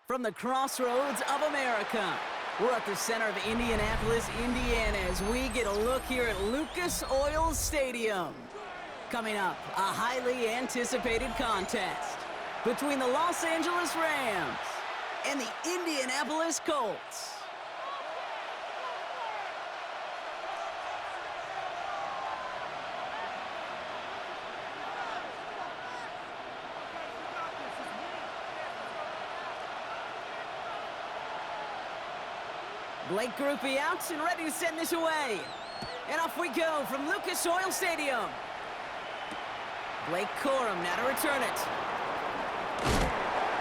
From the crossroads of America, we're at the center of Indianapolis, Indiana, as we get a look here at Lucas Oil Stadium. Coming up, a highly anticipated contest between the Los Angeles Rams and the Indianapolis Colts. Blake Groupie out and ready to send this away. And off we go from Lucas Oil Stadium. Blake Corum now to return it.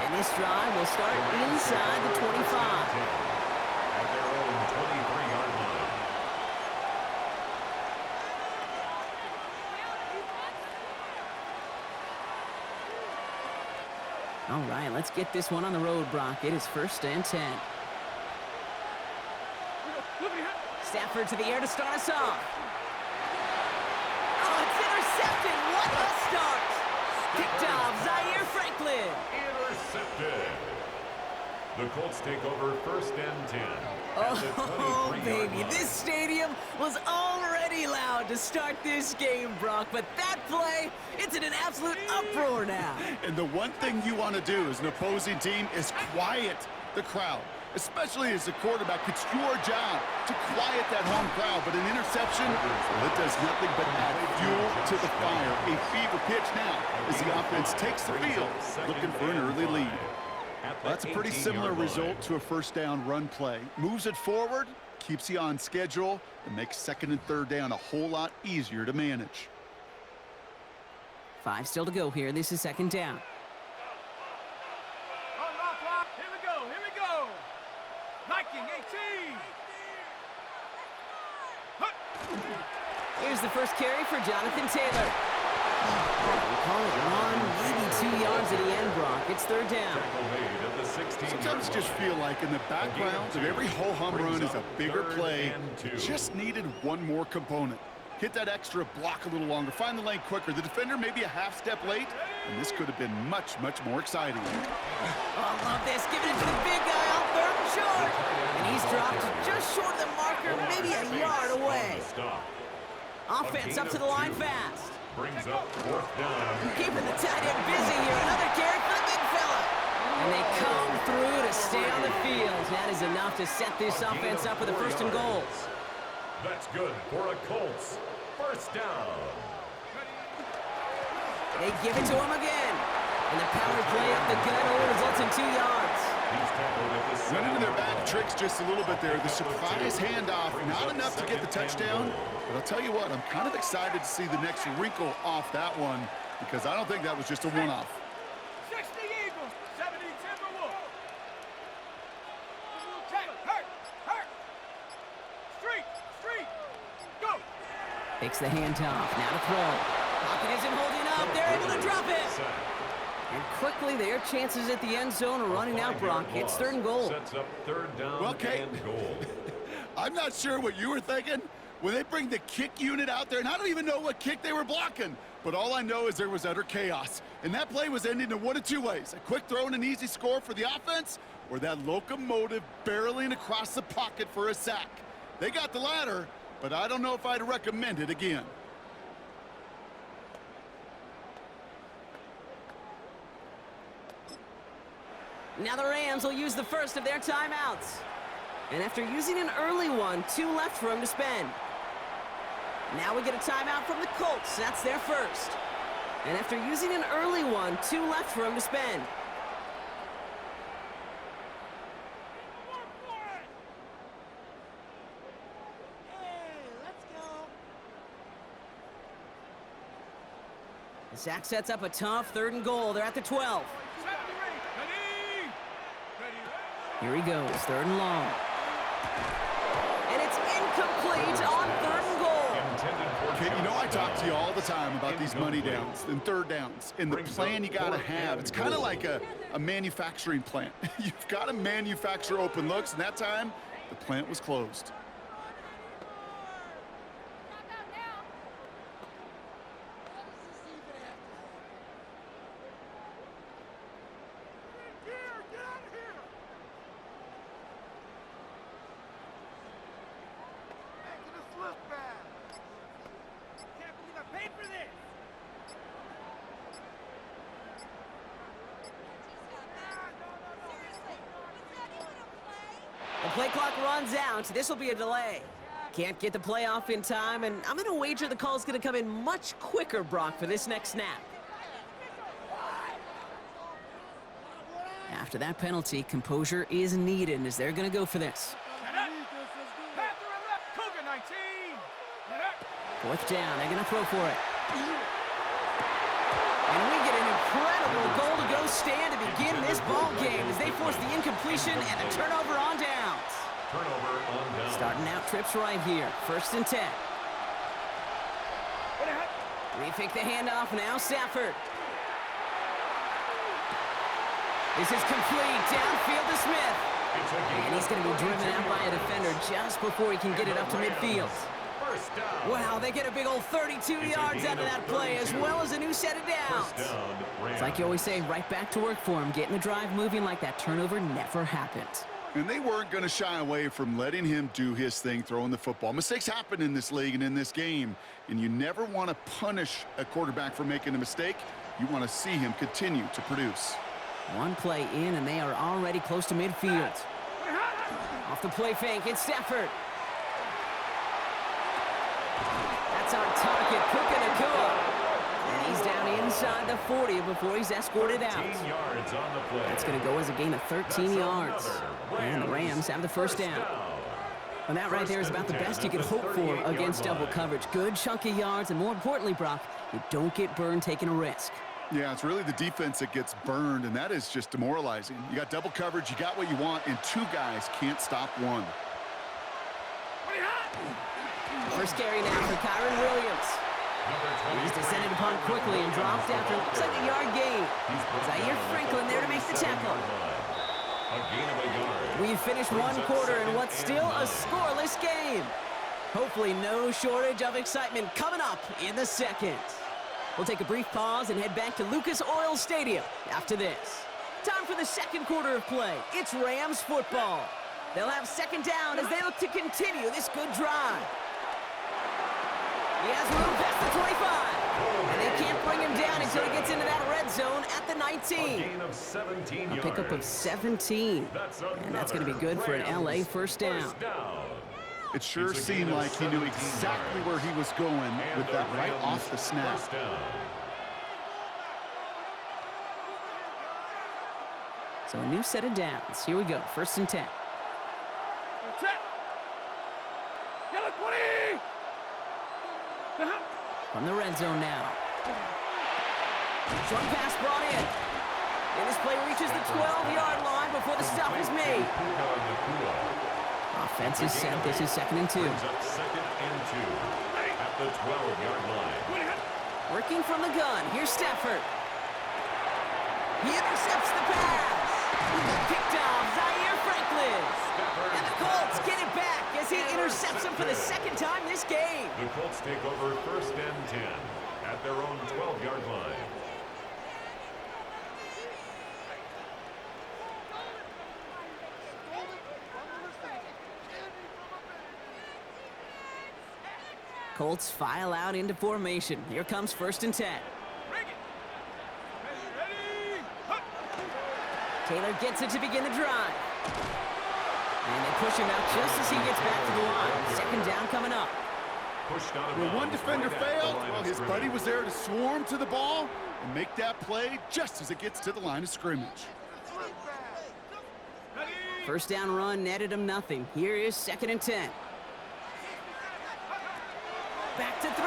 And this drive will start inside the 25. At their own 23-yard line. All right, let's get this one on the road, Brock. It is 1st and 10. Stafford to the air to start us off. Oh, it's intercepted. What a start. Picked off Zaire Franklin. Intercepted. The Colts take over 1st and 10. Oh, baby, this stadium was already loud to start this game, Brock, but that play, it's in an absolute uproar now. And the one thing you want to do as an opposing team is quiet the crowd, especially as the quarterback. It's your job to quiet that home crowd, but an interception, well, it does nothing but add fuel to the fire. A fever pitch now as the offense takes the field, looking for an early lead. That's a pretty similar result to a 1st down run play. Moves it forward, keeps you on schedule, and makes 2nd and 3rd down a whole lot easier to manage. 5 still to go here. This is 2nd down. Here's the first carry for Jonathan Taylor. We call it 1, maybe 2 yards at the end, Brock. It's 3rd down. Sometimes you just feel like in the background of every ho-hum run is a bigger play. Just needed one more component. Hit that extra block a little longer. Find the lane quicker. The defender maybe a half step late, and this could have been much, much more exciting. Oh, I love this. Giving it to the big guy out 3rd and short. And he's dropped just short of the marker, maybe a yard away. Offense up to the line fast. Brings up 4th down. Keeping the tight end busy here. Another carry for the big fella. And they come through to stay on the field. That is enough to set this offense up with a 1st and goals. That's good for a Colts 1st down. They give it to him again. And the power play up the gut only results in 2 yards. Went into their back tricks just a little bit there. The surprise handoff, not enough to get the touchdown. But I'll tell you what, I'm kind of excited to see the next wrinkle off that one, because I don't think that was just a one-off. 60 Eagles, 70 Timberwolves. Hurt. Street, go. Takes the handoff, now to throw. Pocket isn't holding up, they're able to drop it. And quickly, their chances at the end zone are running out, Brock. It's 3rd and goal. Sets up 3rd down and goal. I'm not sure what you were thinking when they bring the kick unit out there, and I don't even know what kick they were blocking. But all I know is there was utter chaos. And that play was ending in one of 2 ways. A quick throw and an easy score for the offense, or that locomotive barreling across the pocket for a sack. They got the latter, but I don't know if I'd recommend it again. Now the Rams will use the first of their timeouts. And after using an early one, 2 left for them to spend. Now we get a timeout from the Colts. That's their first. And after using an early one, 2 left for them to spend. Zach sets up a tough 3rd and goal. They're at the 12. Here he goes, 3rd and long. And it's incomplete on 3rd and goal. Okay, you know I talk to you all the time about these money downs and 3rd downs and the plan you got to have. It's kind of like a manufacturing plant. You've got to manufacture open looks, and that time the plant was closed. The play clock runs out. This will be a delay. Can't get the play off in time, and I'm going to wager the call is going to come in much quicker, Brock, for this next snap. After that penalty, composure is needed as they're going to go for this. Cougar 19. Fourth down, they're going to throw for it. And we get an incredible goal-to-go stand to begin this ball game as they force the incompletion and the turnover on downs. Turnover on down. Starting out trips right here. 1st and 10. We pick the handoff now, Stafford. This is complete. Downfield to Smith. And he's going to be driven out by a defender just before he can get it up to midfield. First down. Wow, they get a big old 32 yards out of that play, as well as a new set of downs. First down, It's like you always say, right back to work for him. Getting the drive moving like that turnover never happened. And they weren't going to shy away from letting him do his thing, throwing the football. Mistakes happen in this league and in this game, and you never want to punish a quarterback for making a mistake. You want to see him continue to produce. One play in, and they are already close to midfield. Off the play fake, it's Stafford. That's on target, Puka. And he's down inside the 40 before he's escorted out. 13 yards on the play. That's going to go as a gain of 13 yards. And the Rams have the first down. And that right there is about the best you could hope for against double coverage. Good chunky yards, and more importantly, Brock, you don't get burned taking a risk. Yeah, it's really the defense that gets burned, and that is just demoralizing. You got double coverage, you got what you want, and two guys can't stop one. First carry now for Kyron Williams. He's descended upon quickly and dropped after looks like a yard gain. Zaire Franklin there to make the tackle. A gain of a yard. We've finished one quarter in what's still a scoreless game. Hopefully no shortage of excitement coming up in the second. We'll take a brief pause and head back to Lucas Oil Stadium after this. Time for the second quarter of play. It's Rams football. They'll have second down as they look to continue this good drive. He has room past the 25. And they can't bring him down until he gets into that red zone at the 19. A gain of 17 A yards. pickup of 17. And that's going to be good for an LA first down. It sure seemed like he knew exactly where he was going with that right off the snap. First down. So a new set of downs. Here we go. 1st and 10. Yellow 20. From the red zone now. Short pass brought in. And this play reaches the 12-yard line before the stop is made. Offense is set. This is 2nd and 2. Brings up 2nd and 2 at the 12-yard line. Working from the gun. Here's Stafford. He intercepts the pass. Picked off Zaire Franklin. And the Colts get it back as he intercepts him for the second time this game. The Colts take over 1st and 10 at their own 12-yard line. Colts file out into formation. Here comes 1st and 10. Taylor gets it to begin the drive. And they push him out just as he gets back to the line. Second down coming up. Pushed out of When one bounds defender right at the failed, line well, of his buddy scrimmage. was there to swarm to the ball and make that play just as it gets to the line of scrimmage. First down run netted him nothing. Here is 2nd and 10. Back to throw.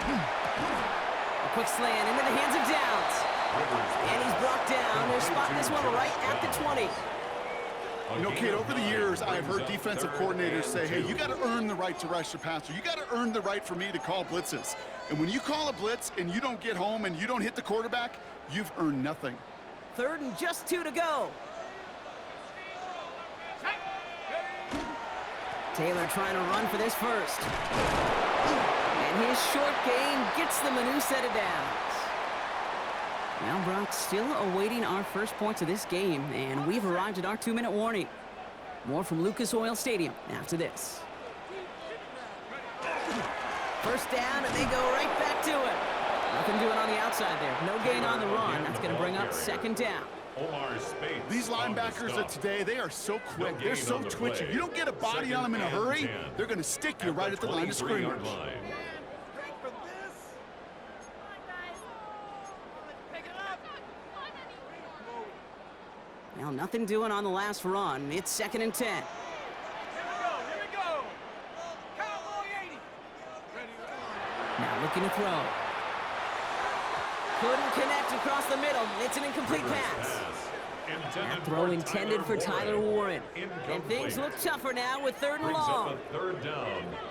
A quick slant into the hands of Downs. And he's brought down. They're spotting this one right at the 20. You know, kid, over the years, I've heard defensive coordinators say, hey, you got to earn the right to rush the passer. You got to earn the right for me to call blitzes. And when you call a blitz and you don't get home and you don't hit the quarterback, you've earned nothing. 3rd and just 2 to go. Taylor trying to run for this first. And his short gain gets them a new set of downs. Now Brock still awaiting our first points of this game, and we've arrived at our 2-minute warning. More from Lucas Oil Stadium after this. First down, and they go right back to it. Nothing doing on the outside there. No gain on the run. That's going to bring up 2nd down. These linebackers of today, they are so quick. They're so twitchy. You don't get a body on them in a hurry, they're going to stick you right at the line of scrimmage. Well, nothing doing on the last run. It's 2nd and 10. Here we go. Cowboy 80. Now looking to throw. Couldn't connect across the middle. It's an incomplete pass. That throw intended for Tyler Warren. And things look tougher now with 3rd and long.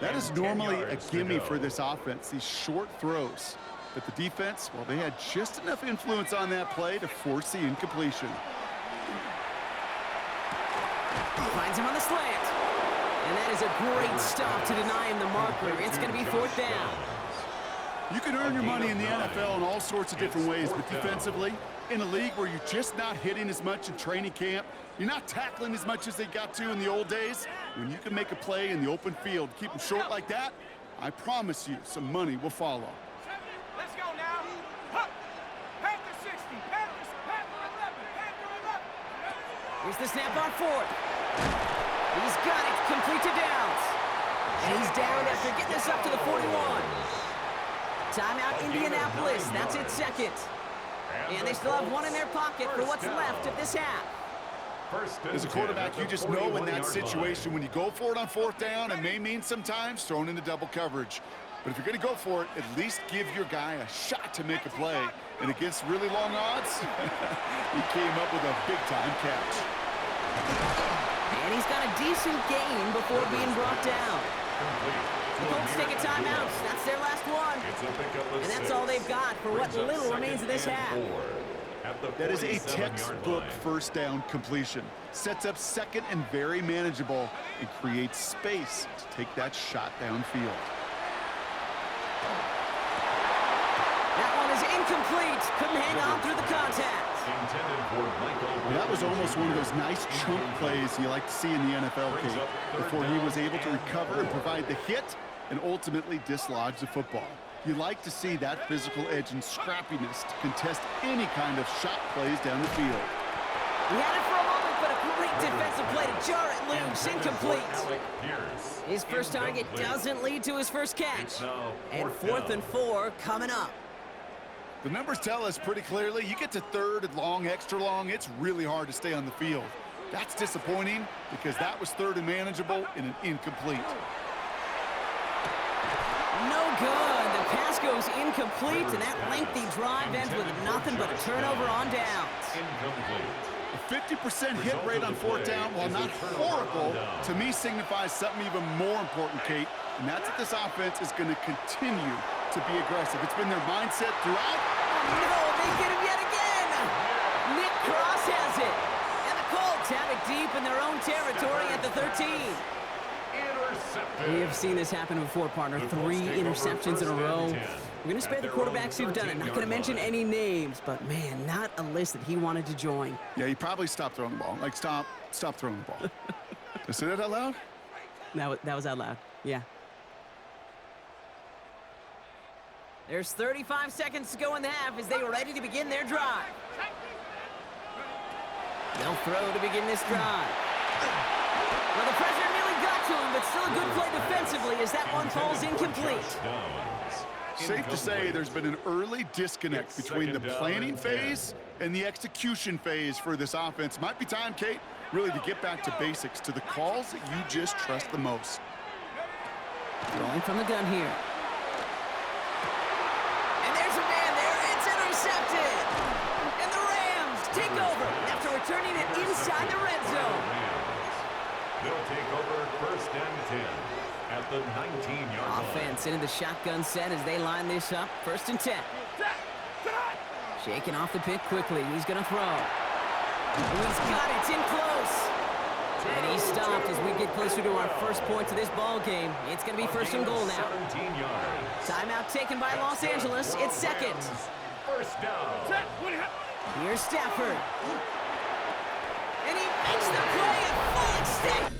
That is normally a gimme for this offense, these short throws. But the defense, well, they had just enough influence on that play to force the incompletion. Finds him on the slant. And that is a great stop to deny him the marker. It's going to be 4th down. You can earn your money in the NFL in all sorts of different ways, but defensively, in a league where you're just not hitting as much in training camp, you're not tackling as much as they got to in the old days, when you can make a play in the open field, keep them short like that, I promise you some money will follow. Let's go now. Huh. Panther 60. Panther 11. Panther 11. Here's the snap on 4th. He's got it. Complete to Downs. And he's down after getting this up to the 41. Timeout Indianapolis. That's its 2nd. And they still have one in their pocket for what's left of this half. As a quarterback, you just know in that situation, when you go for it on 4th down, it may mean sometimes thrown into double coverage. But if you're going to go for it, at least give your guy a shot to make a play. And against really long odds, he came up with a big-time catch. And he's got a decent gain before being brought down. The Colts take a timeout. That's their last one. And that's all they've got for what little remains of this half. That is a textbook 1st down completion. Sets up 2nd and very manageable and creates space to take that shot downfield. That one is incomplete. Couldn't hang on through the contact. That was almost one of those nice chunk plays you like to see in the NFL, Kate, before he was able to recover and provide the hit and ultimately dislodge the football. You like to see that physical edge and scrappiness to contest any kind of shot plays down the field. He had it for a moment, but a great defensive play to jar it loose. Incomplete. His first target doesn't lead to his first catch. And 4th and 4 coming up. The numbers tell us pretty clearly, you get to 3rd and long, extra long, it's really hard to stay on the field. That's disappointing because that was 3rd and manageable in an incomplete. No good. The pass goes incomplete, and that lengthy drive ends with nothing but a turnover on downs. A 50% hit rate on 4th down, while not horrible, to me signifies something even more important, Kate, and that's that this offense is going to continue to be aggressive. It's been their mindset throughout. No, they get him yet again. Nick Cross has it. And the Colts have it deep in their own territory at the 13. We have seen this happen before, partner. 3 interceptions in a row. We're going to spare the quarterbacks who've done it. Not going to mention any names, but, man, not a list that he wanted to join. Yeah, he probably stopped throwing the ball. Like, stop throwing the ball. Did I say that out loud? That was out loud, yeah. There's 35 seconds to go in the half as they were ready to begin their drive. They'll throw to begin this drive. Well, the pressure nearly got to him, but still a good play defensively as that one falls incomplete. Safe to say there's been an early disconnect between the planning phase and the execution phase for this offense. Might be time, Kate, really to get back to basics, to the calls that you just trust the most. Throwing from the gun here. And there's a man there. It's intercepted. And the Rams take over after returning it inside the red zone. They'll take over 1st and 10 at the 19-yard line. Offense into the shotgun set as they line this up. 1st and 10. Shaking off the pick quickly. He's going to throw. He's got it. It's in close. And he stopped as we get closer to our first point to this ball game. It's going to be 1st and goal now. 17 yards. Timeout taken by Los Angeles. It's 2nd. 1st down. Here's Stafford. And he makes the play at full extent.